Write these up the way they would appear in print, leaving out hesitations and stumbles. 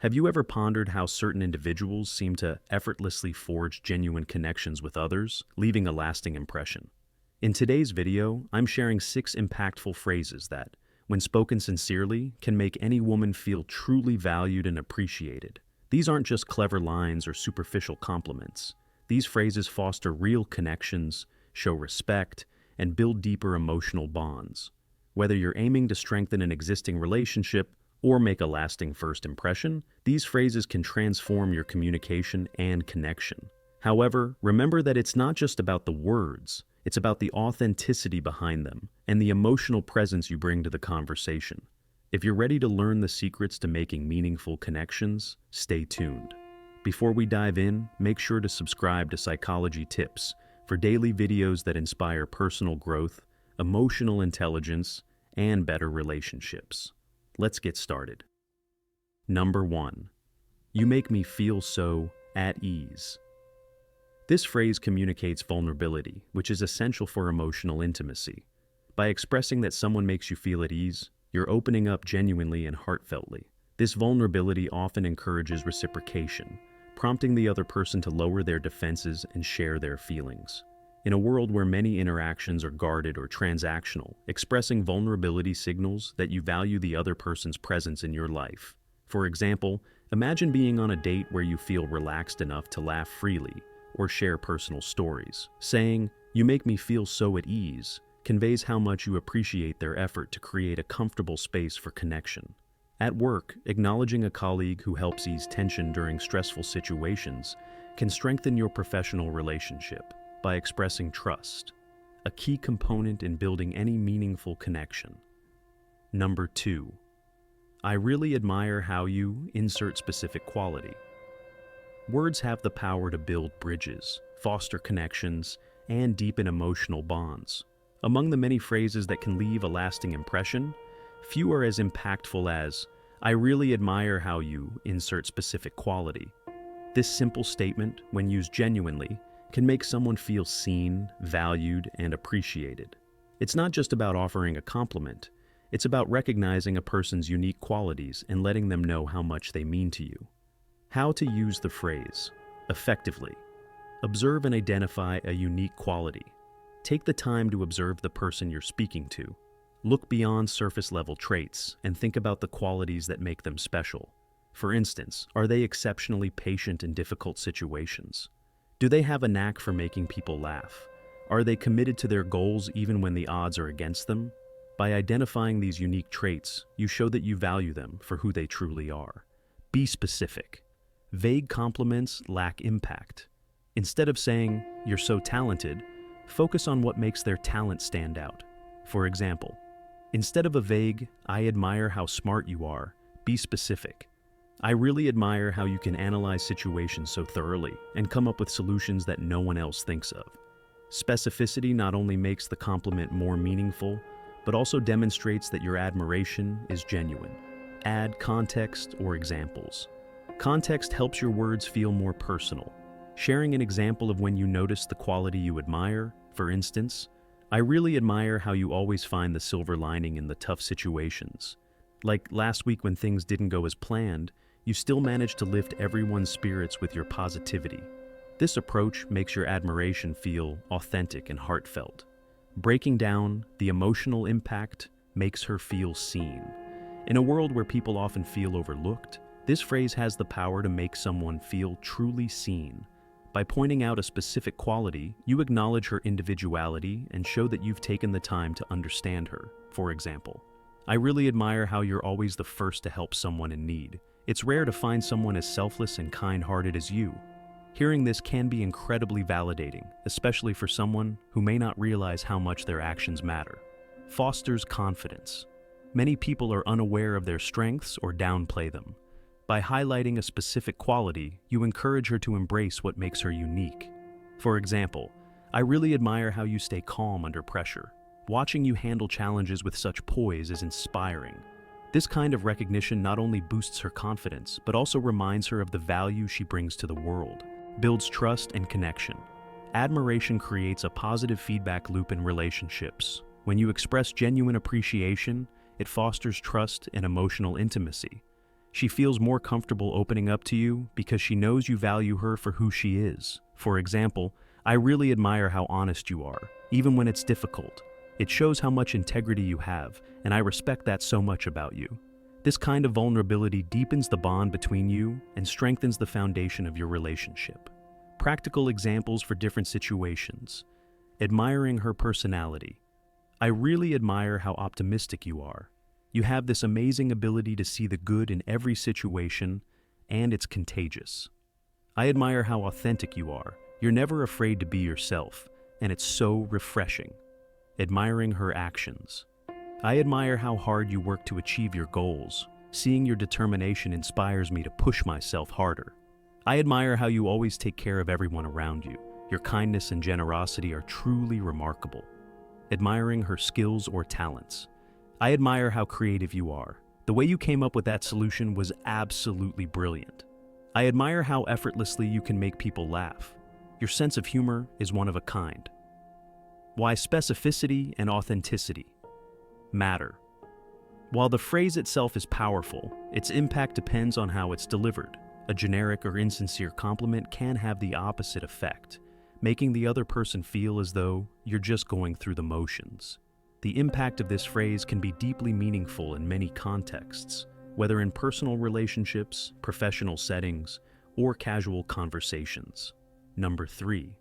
Have you ever pondered how certain individuals seem to effortlessly forge genuine connections with others, leaving a lasting impression? In today's video, I'm sharing 6 impactful phrases that, when spoken sincerely, can make any woman feel truly valued and appreciated. These aren't just clever lines or superficial compliments. These phrases foster real connections, show respect, and build deeper emotional bonds. Whether you're aiming to strengthen an existing relationship or make a lasting first impression, these phrases can transform your communication and connection. However, remember that it's not just about the words, it's about the authenticity behind them and the emotional presence you bring to the conversation. If you're ready to learn the secrets to making meaningful connections, stay tuned. Before we dive in, make sure to subscribe to Psychology Tips for daily videos that inspire personal growth, emotional intelligence, and better relationships. Let's get started. Number 1. You make me feel so at ease. This phrase communicates vulnerability, which is essential for emotional intimacy. By expressing that someone makes you feel at ease, you're opening up genuinely and heartfeltly. This vulnerability often encourages reciprocation, prompting the other person to lower their defenses and share their feelings. In a world where many interactions are guarded or transactional, expressing vulnerability signals that you value the other person's presence in your life. For example, imagine being on a date where you feel relaxed enough to laugh freely or share personal stories. Saying, "You make me feel so at ease," conveys how much you appreciate their effort to create a comfortable space for connection. At work, acknowledging a colleague who helps ease tension during stressful situations can strengthen your professional relationship by expressing trust, a key component in building any meaningful connection. Number 2. I really admire how you insert specific quality. Words have the power to build bridges, foster connections, and deepen emotional bonds. Among the many phrases that can leave a lasting impression, few are as impactful as, "I really admire how you insert specific quality." This simple statement, when used genuinely, can make someone feel seen, valued, and appreciated. It's not just about offering a compliment, it's about recognizing a person's unique qualities and letting them know how much they mean to you. How to use the phrase effectively. Observe and identify a unique quality. Take the time to observe the person you're speaking to. Look beyond surface-level traits and think about the qualities that make them special. For instance, are they exceptionally patient in difficult situations? Do they have a knack for making people laugh? Are they committed to their goals even when the odds are against them? By identifying these unique traits, you show that you value them for who they truly are. Be specific. Vague compliments lack impact. Instead of saying, "You're so talented," focus on what makes their talent stand out. For example, instead of a vague, "I admire how smart you are," be specific. "I really admire how you can analyze situations so thoroughly and come up with solutions that no one else thinks of." Specificity not only makes the compliment more meaningful, but also demonstrates that your admiration is genuine. Add context or examples. Context helps your words feel more personal. Sharing an example of when you notice the quality you admire, for instance, "I really admire how you always find the silver lining in the tough situations. Like last week when things didn't go as planned, you still managed to lift everyone's spirits with your positivity." This approach makes your admiration feel authentic and heartfelt. Breaking down the emotional impact makes her feel seen. In a world where people often feel overlooked, this phrase has the power to make someone feel truly seen. By pointing out a specific quality, you acknowledge her individuality and show that you've taken the time to understand her. For example, "I really admire how you're always the first to help someone in need. It's rare to find someone as selfless and kind-hearted as you." Hearing this can be incredibly validating, especially for someone who may not realize how much their actions matter. Fosters confidence. Many people are unaware of their strengths or downplay them. By highlighting a specific quality, you encourage her to embrace what makes her unique. For example, "I really admire how you stay calm under pressure. Watching you handle challenges with such poise is inspiring." This kind of recognition not only boosts her confidence, but also reminds her of the value she brings to the world, builds trust and connection. Admiration creates a positive feedback loop in relationships. When you express genuine appreciation, it fosters trust and emotional intimacy. She feels more comfortable opening up to you because she knows you value her for who she is. For example, I really admire how honest you are, even when it's difficult. It shows how much integrity you have, and I respect that so much about you. This kind of vulnerability deepens the bond between you and strengthens the foundation of your relationship. Practical examples for different situations. Admiring her personality. I really admire how optimistic you are. You have this amazing ability to see the good in every situation, and it's contagious. I admire how authentic you are. You're never afraid to be yourself, and it's so refreshing. Admiring her actions. I admire how hard you work to achieve your goals. Seeing your determination inspires me to push myself harder. I admire how you always take care of everyone around you. Your kindness and generosity are truly remarkable. Admiring her skills or talents. I admire how creative you are. The way you came up with that solution was absolutely brilliant. I admire how effortlessly you can make people laugh. Your sense of humor is one of a kind. Why specificity and authenticity matter. While the phrase itself is powerful, its impact depends on how it's delivered. A generic or insincere compliment can have the opposite effect, making the other person feel as though you're just going through the motions. The impact of this phrase can be deeply meaningful in many contexts, whether in personal relationships, professional settings, or casual conversations. Number 3.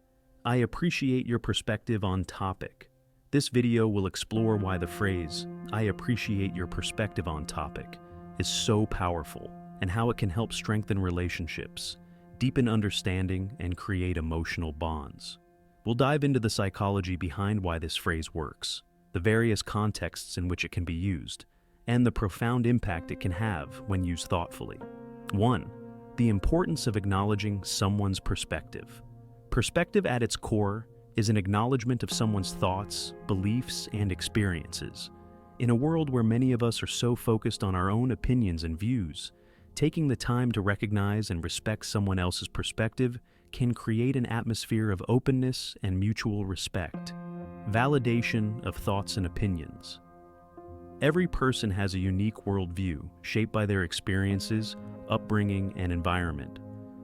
I appreciate your perspective on topic. This video will explore why the phrase, I appreciate your perspective on topic, is so powerful and how it can help strengthen relationships, deepen understanding, and create emotional bonds. We'll dive into the psychology behind why this phrase works, the various contexts in which it can be used, and the profound impact it can have when used thoughtfully. 1. The importance of acknowledging someone's perspective. Perspective at its core is an acknowledgement of someone's thoughts, beliefs, and experiences. In a world where many of us are so focused on our own opinions and views, taking the time to recognize and respect someone else's perspective can create an atmosphere of openness and mutual respect. Validation of thoughts and opinions. Every person has a unique worldview shaped by their experiences, upbringing, and environment.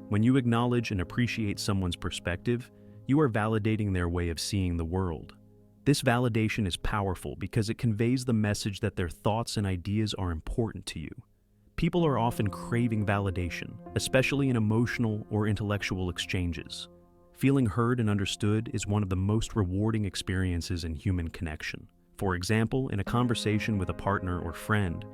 When you acknowledge and appreciate someone's perspective, you are validating their way of seeing the world. This validation is powerful because it conveys the message that their thoughts and ideas are important to you. People are often craving validation, especially in emotional or intellectual exchanges. Feeling heard and understood is one of the most rewarding experiences in human connection. For example, in a conversation with a partner or friend,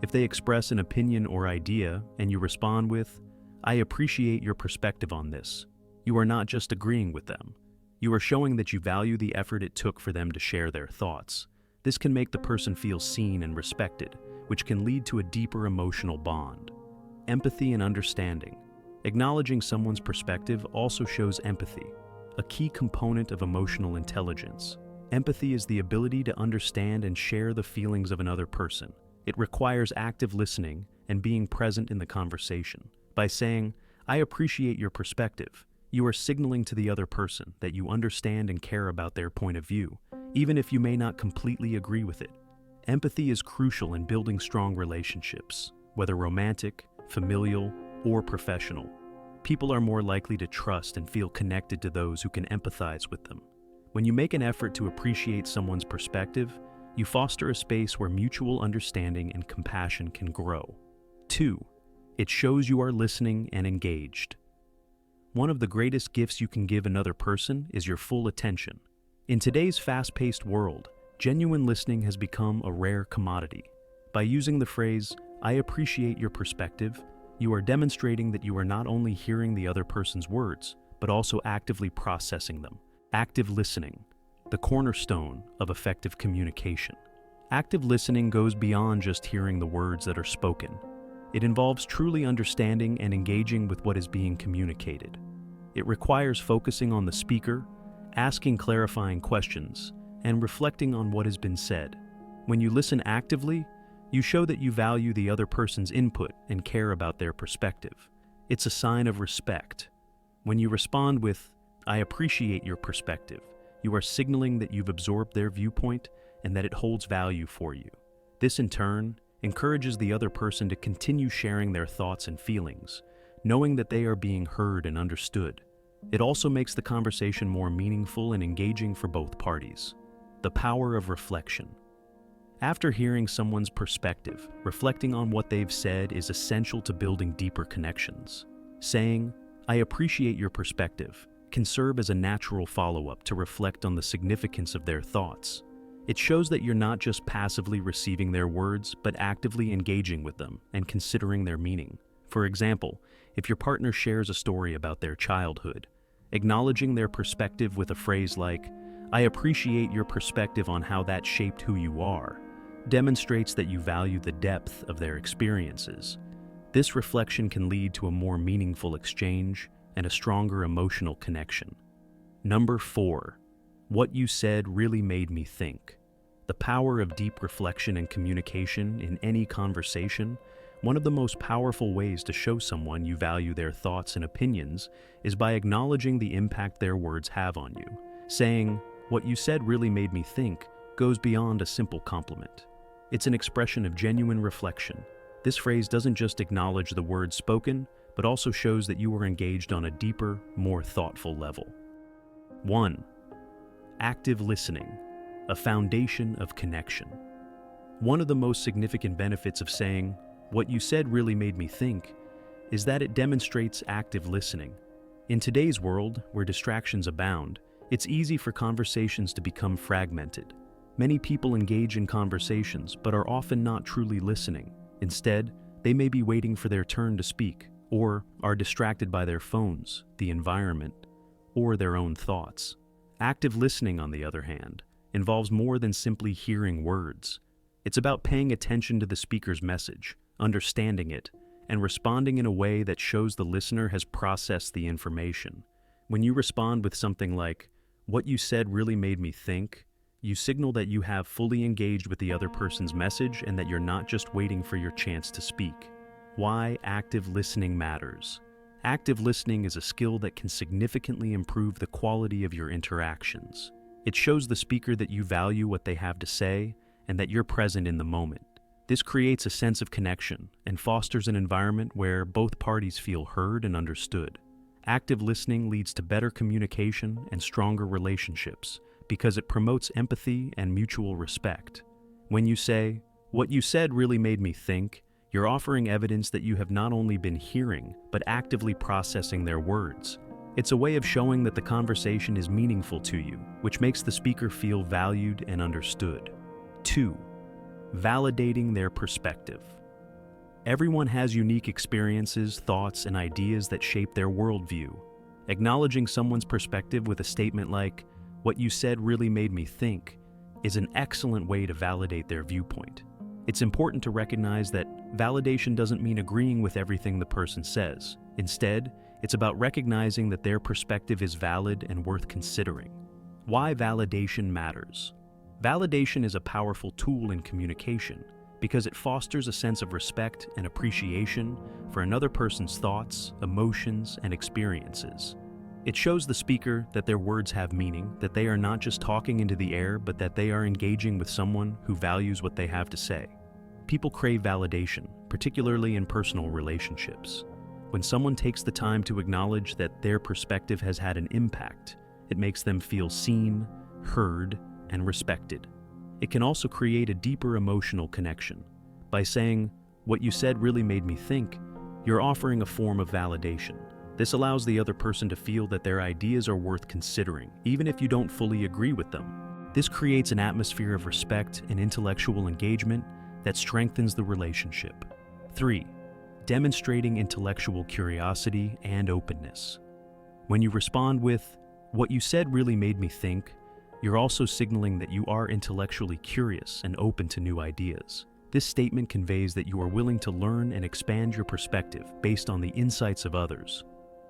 if they express an opinion or idea and you respond with, I appreciate your perspective on this, you are not just agreeing with them. You are showing that you value the effort it took for them to share their thoughts. This can make the person feel seen and respected, which can lead to a deeper emotional bond. Empathy and understanding. Acknowledging someone's perspective also shows empathy, a key component of emotional intelligence. Empathy is the ability to understand and share the feelings of another person. It requires active listening and being present in the conversation. By saying, I appreciate your perspective, you are signaling to the other person that you understand and care about their point of view, even if you may not completely agree with it. Empathy is crucial in building strong relationships, whether romantic, familial, or professional. People are more likely to trust and feel connected to those who can empathize with them. When you make an effort to appreciate someone's perspective, you foster a space where mutual understanding and compassion can grow. 2. It shows you are listening and engaged. One of the greatest gifts you can give another person is your full attention. In today's fast-paced world, genuine listening has become a rare commodity. By using the phrase, I appreciate your perspective, you are demonstrating that you are not only hearing the other person's words, but also actively processing them. Active listening, the cornerstone of effective communication. Active listening goes beyond just hearing the words that are spoken. It involves truly understanding and engaging with what is being communicated. It requires focusing on the speaker, asking clarifying questions, and reflecting on what has been said. When you listen actively, you show that you value the other person's input and care about their perspective. It's a sign of respect. When you respond with, I appreciate your perspective, you are signaling that you've absorbed their viewpoint and that it holds value for you. This, in turn, encourages the other person to continue sharing their thoughts and feelings, knowing that they are being heard and understood. It also makes the conversation more meaningful and engaging for both parties. The power of reflection. After hearing someone's perspective, reflecting on what they've said is essential to building deeper connections. Saying, "I appreciate your perspective," can serve as a natural follow-up to reflect on the significance of their thoughts. It shows that you're not just passively receiving their words, but actively engaging with them and considering their meaning. For example, if your partner shares a story about their childhood, acknowledging their perspective with a phrase like, "I appreciate your perspective on how that shaped who you are," demonstrates that you value the depth of their experiences. This reflection can lead to a more meaningful exchange and a stronger emotional connection. Number 4. What you said really made me think. The power of deep reflection and communication in any conversation. One of the most powerful ways to show someone you value their thoughts and opinions is by acknowledging the impact their words have on you. Saying, "What you said really made me think," goes beyond a simple compliment. It's an expression of genuine reflection. This phrase doesn't just acknowledge the words spoken, but also shows that you are engaged on a deeper, more thoughtful level. 1. Active listening, a foundation of connection. One of the most significant benefits of saying, "What you said really made me think," is that it demonstrates active listening. In today's world, where distractions abound, it's easy for conversations to become fragmented. Many people engage in conversations but are often not truly listening. Instead, they may be waiting for their turn to speak, or are distracted by their phones, the environment, or their own thoughts. Active listening, on the other hand, involves more than simply hearing words. It's about paying attention to the speaker's message, understanding it, and responding in a way that shows the listener has processed the information. When you respond with something like, "What you said really made me think," you signal that you have fully engaged with the other person's message and that you're not just waiting for your chance to speak. Why active listening matters. Active listening is a skill that can significantly improve the quality of your interactions. It shows the speaker that you value what they have to say and that you're present in the moment. This creates a sense of connection and fosters an environment where both parties feel heard and understood. Active listening leads to better communication and stronger relationships because it promotes empathy and mutual respect. When you say, "What you said really made me think," you're offering evidence that you have not only been hearing, but actively processing their words. It's a way of showing that the conversation is meaningful to you, which makes the speaker feel valued and understood. 2. Validating their perspective. Everyone has unique experiences, thoughts, and ideas that shape their worldview. Acknowledging someone's perspective with a statement like, "What you said really made me think," is an excellent way to validate their viewpoint. It's important to recognize that validation doesn't mean agreeing with everything the person says. Instead, it's about recognizing that their perspective is valid and worth considering. Why validation matters. Validation is a powerful tool in communication because it fosters a sense of respect and appreciation for another person's thoughts, emotions, and experiences. It shows the speaker that their words have meaning, that they are not just talking into the air, but that they are engaging with someone who values what they have to say. People crave validation, particularly in personal relationships. When someone takes the time to acknowledge that their perspective has had an impact, it makes them feel seen, heard, and respected. It can also create a deeper emotional connection. By saying, "What you said really made me think," you're offering a form of validation. This allows the other person to feel that their ideas are worth considering, even if you don't fully agree with them. This creates an atmosphere of respect and intellectual engagement that strengthens the relationship. 3. Demonstrating intellectual curiosity and openness. When you respond with, "What you said really made me think," you're also signaling that you are intellectually curious and open to new ideas. This statement conveys that you are willing to learn and expand your perspective based on the insights of others.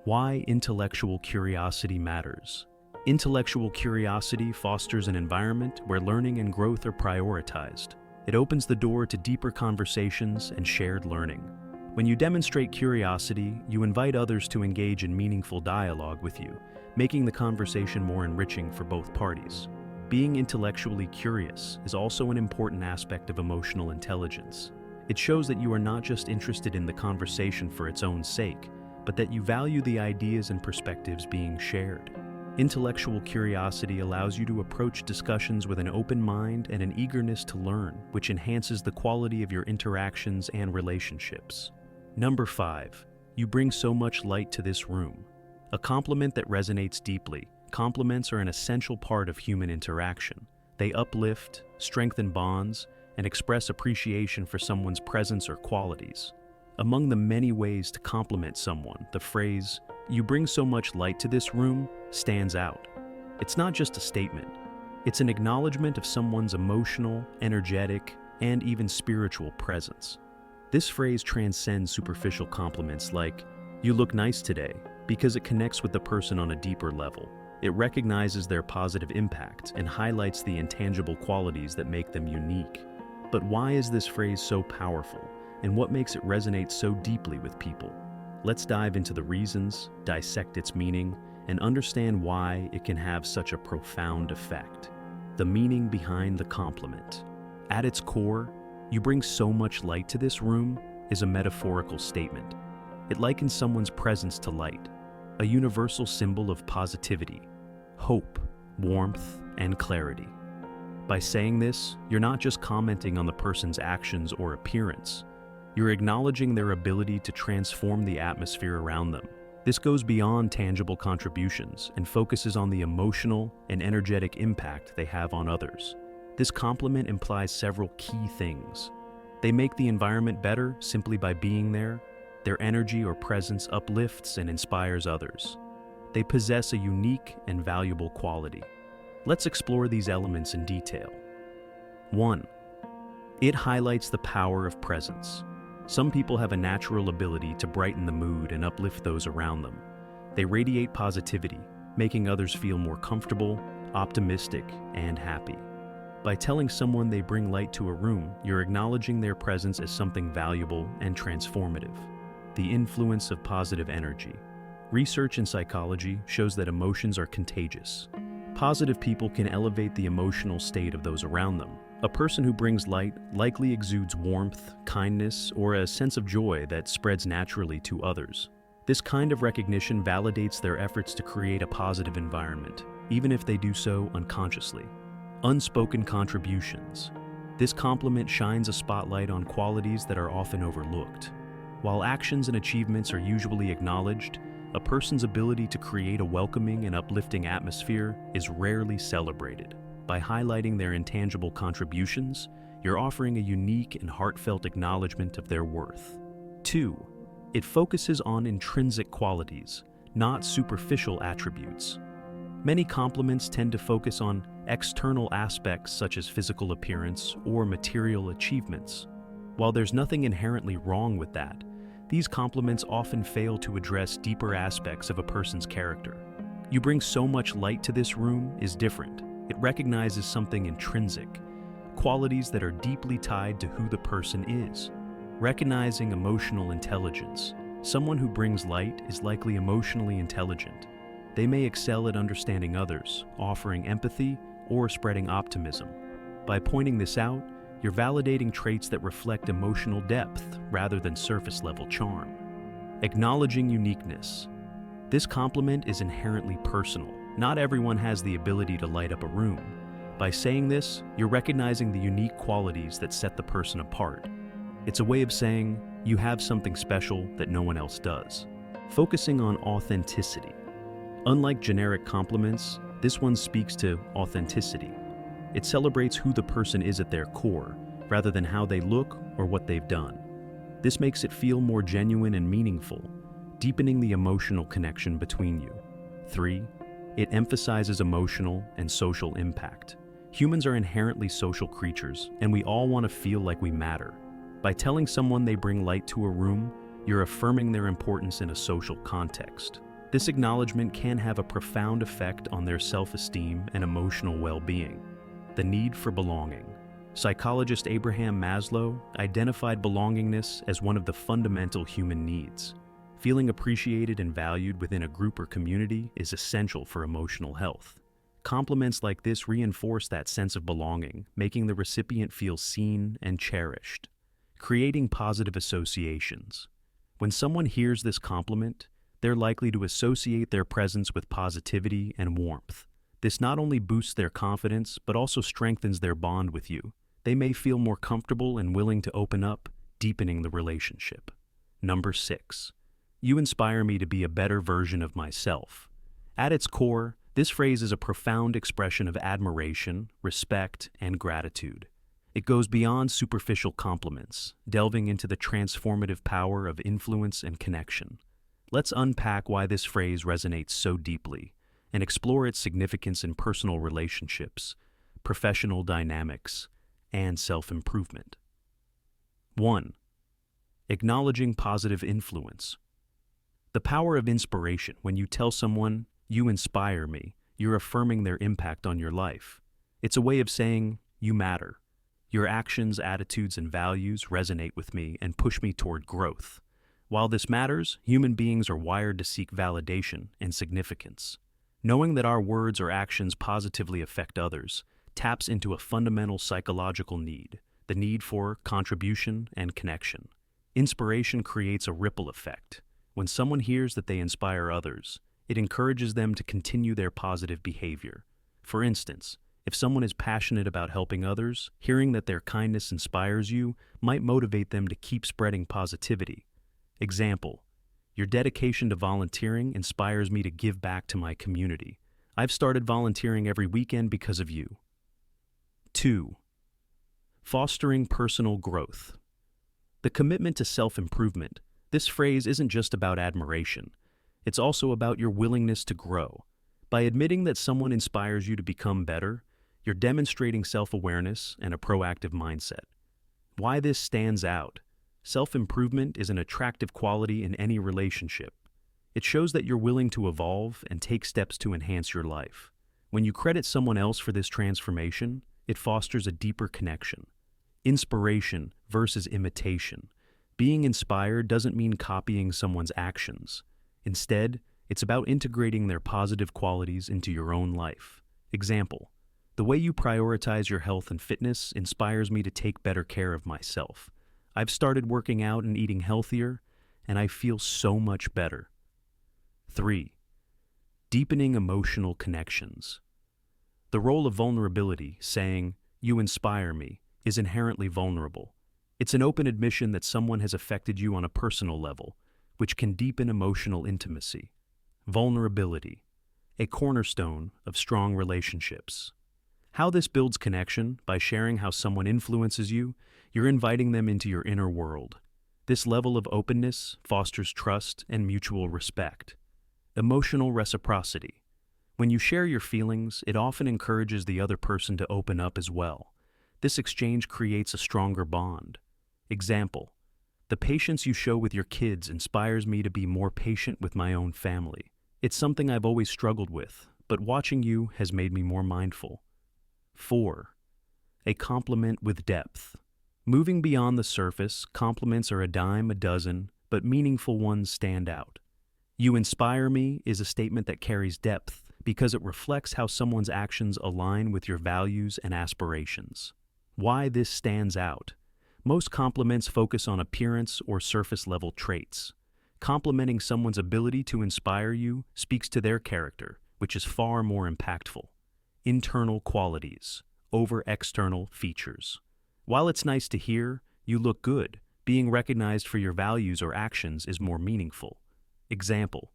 Why intellectual curiosity matters. Intellectual curiosity fosters an environment where learning and growth are prioritized. It opens the door to deeper conversations and shared learning. When you demonstrate curiosity, you invite others to engage in meaningful dialogue with you, making the conversation more enriching for both parties. Being intellectually curious is also an important aspect of emotional intelligence. It shows that you are not just interested in the conversation for its own sake, but that you value the ideas and perspectives being shared. Intellectual curiosity allows you to approach discussions with an open mind and an eagerness to learn, which enhances the quality of your interactions and relationships. Number 5. You bring so much light to this room. A compliment that resonates deeply. Compliments are an essential part of human interaction. They uplift, strengthen bonds, and express appreciation for someone's presence or qualities. Among the many ways to compliment someone, the phrase, "You bring so much light to this room," stands out. It's not just a statement. It's an acknowledgement of someone's emotional, energetic, and even spiritual presence. This phrase transcends superficial compliments like, "You look nice today," because it connects with the person on a deeper level. It recognizes their positive impact and highlights the intangible qualities that make them unique. But why is this phrase so powerful, and what makes it resonate so deeply with people? Let's dive into the reasons, dissect its meaning, and understand why it can have such a profound effect. The meaning behind the compliment. At its core, "You bring so much light to this room" is a metaphorical statement. It likens someone's presence to light, a universal symbol of positivity, hope, warmth, and clarity. By saying this, you're not just commenting on the person's actions or appearance. You're acknowledging their ability to transform the atmosphere around them. This goes beyond tangible contributions and focuses on the emotional and energetic impact they have on others. This compliment implies several key things. They make the environment better simply by being there. Their energy or presence uplifts and inspires others. They possess a unique and valuable quality. Let's explore these elements in detail. 1. It highlights the power of presence. Some people have a natural ability to brighten the mood and uplift those around them. They radiate positivity, making others feel more comfortable, optimistic, and happy. By telling someone they bring light to a room, you're acknowledging their presence as something valuable and transformative. The influence of positive energy. Research in psychology shows that emotions are contagious. Positive people can elevate the emotional state of those around them. A person who brings light likely exudes warmth, kindness, or a sense of joy that spreads naturally to others. This kind of recognition validates their efforts to create a positive environment, even if they do so unconsciously. Unspoken contributions. This compliment shines a spotlight on qualities that are often overlooked. While actions and achievements are usually acknowledged, a person's ability to create a welcoming and uplifting atmosphere is rarely celebrated. By highlighting their intangible contributions, you're offering a unique and heartfelt acknowledgement of their worth. 2. It focuses on intrinsic qualities, not superficial attributes. Many compliments tend to focus on external aspects such as physical appearance or material achievements. While there's nothing inherently wrong with that, these compliments often fail to address deeper aspects of a person's character. "You bring so much light to this room" is different. It recognizes something intrinsic, qualities that are deeply tied to who the person is. Recognizing emotional intelligence. Someone who brings light is likely emotionally intelligent. They may excel at understanding others, offering empathy, or spreading optimism. By pointing this out, you're validating traits that reflect emotional depth rather than surface-level charm. Acknowledging uniqueness. This compliment is inherently personal. Not everyone has the ability to light up a room. By saying this, you're recognizing the unique qualities that set the person apart. It's a way of saying, you have something special that no one else does. Focusing on authenticity. Unlike generic compliments, this one speaks to authenticity. It celebrates who the person is at their core, rather than how they look or what they've done. This makes it feel more genuine and meaningful, deepening the emotional connection between you. 3. It emphasizes emotional and social impact. Humans are inherently social creatures, and we all want to feel like we matter. By telling someone they bring light to a room, you're affirming their importance in a social context. This acknowledgement can have a profound effect on their self-esteem and emotional well-being. The need for belonging. Psychologist Abraham Maslow identified belongingness as one of the fundamental human needs. Feeling appreciated and valued within a group or community is essential for emotional health. Compliments like this reinforce that sense of belonging, making the recipient feel seen and cherished. creating positive associations. When someone hears this compliment, they're likely to associate their presence with positivity and warmth. This not only boosts their confidence, but also strengthens their bond with you. They may feel more comfortable and willing to open up, deepening the relationship. Number 6. You inspire me to be a better version of myself. At its core, this phrase is a profound expression of admiration, respect, and gratitude. It goes beyond superficial compliments, delving into the transformative power of influence and connection. Let's unpack why this phrase resonates so deeply and explore its significance in personal relationships, professional dynamics, and self-improvement. 1. Acknowledging positive influence. The power of inspiration. When you tell someone, "You inspire me," you're affirming their impact on your life. It's a way of saying, "You matter. Your actions, attitudes, and values resonate with me and push me toward growth." While this matters, human beings are wired to seek validation and significance. Knowing that our words or actions positively affect others taps into a fundamental psychological need, the need for contribution and connection. Inspiration creates a ripple effect. When someone hears that they inspire others, it encourages them to continue their positive behavior. For instance, if someone is passionate about helping others, hearing that their kindness inspires you might motivate them to keep spreading positivity. Example: your dedication to volunteering inspires me to give back to my community. I've started volunteering every weekend because of you. 2. Fostering personal growth. The commitment to self-improvement. This phrase isn't just about admiration. It's also about your willingness to grow. By admitting that someone inspires you to become better, you're demonstrating self-awareness and a proactive mindset. Why this stands out: self-improvement is an attractive quality in any relationship. It shows that you're willing to evolve and take steps to enhance your life. When you credit someone else for this transformation, it fosters a deeper connection. Inspiration versus imitation. Being inspired doesn't mean copying someone's actions. Instead, it's about integrating their positive qualities into your own life. Example: the way you prioritize your health and fitness inspires me to take better care of myself. I've started working out and eating healthier, and I feel so much better. 3. Deepening emotional connections. The role of vulnerability, saying, "You inspire me," is inherently vulnerable. It's an open admission that someone has affected you on a personal level, which can deepen emotional intimacy. Vulnerability, a cornerstone of strong relationships. How this builds connection: by sharing how someone influences you, you're inviting them into your inner world. This level of openness fosters trust and mutual respect. Emotional reciprocity. When you share your feelings, it often encourages the other person to open up as well. This exchange creates a stronger bond. Example: the patience you show with your kids inspires me to be more patient with my own family. It's something I've always struggled with, but watching you has made me more mindful. 4. A compliment with depth. Moving beyond the surface, compliments are a dime a dozen, but meaningful ones stand out. "You inspire me" is a statement that carries depth because it reflects how someone's actions align with your values and aspirations. Why this stands out: most compliments focus on appearance or surface-level traits. Complimenting someone's ability to inspire you speaks to their character, which is far more impactful. Internal qualities over external features. While it's nice to hear, "You look good," being recognized for your values or actions is more meaningful. Example: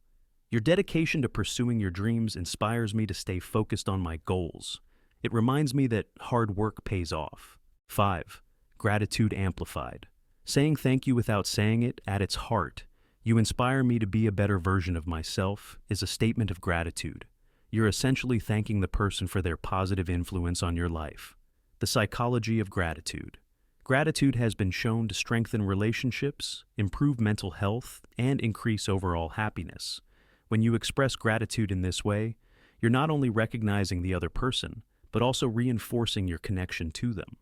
your dedication to pursuing your dreams inspires me to stay focused on my goals. It reminds me that hard work pays off. 5. Gratitude amplified. Saying thank you without saying it, at its heart, "You inspire me to be a better version of myself," is a statement of gratitude. You're essentially thanking the person for their positive influence on your life. The psychology of gratitude. Gratitude has been shown to strengthen relationships, improve mental health, and increase overall happiness. When you express gratitude in this way, you're not only recognizing the other person, but also reinforcing your connection to them.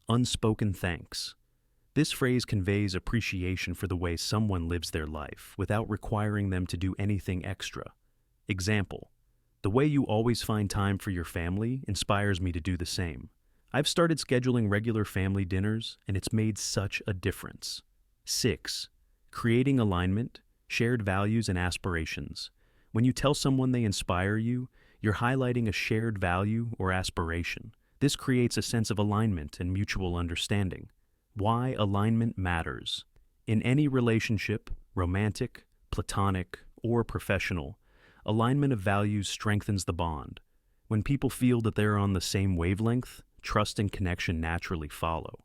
Unspoken thanks. This phrase conveys appreciation for the way someone lives their life without requiring them to do anything extra. Example: the way you always find time for your family inspires me to do the same. I've started scheduling regular family dinners, and it's made such a difference. 6. Creating alignment, shared values, and aspirations. When you tell someone they inspire you, you're highlighting a shared value or aspiration. This creates a sense of alignment and mutual understanding. Why alignment matters. In any relationship, romantic, platonic, or professional, alignment of values strengthens the bond. When people feel that they're on the same wavelength, trust and connection naturally follow.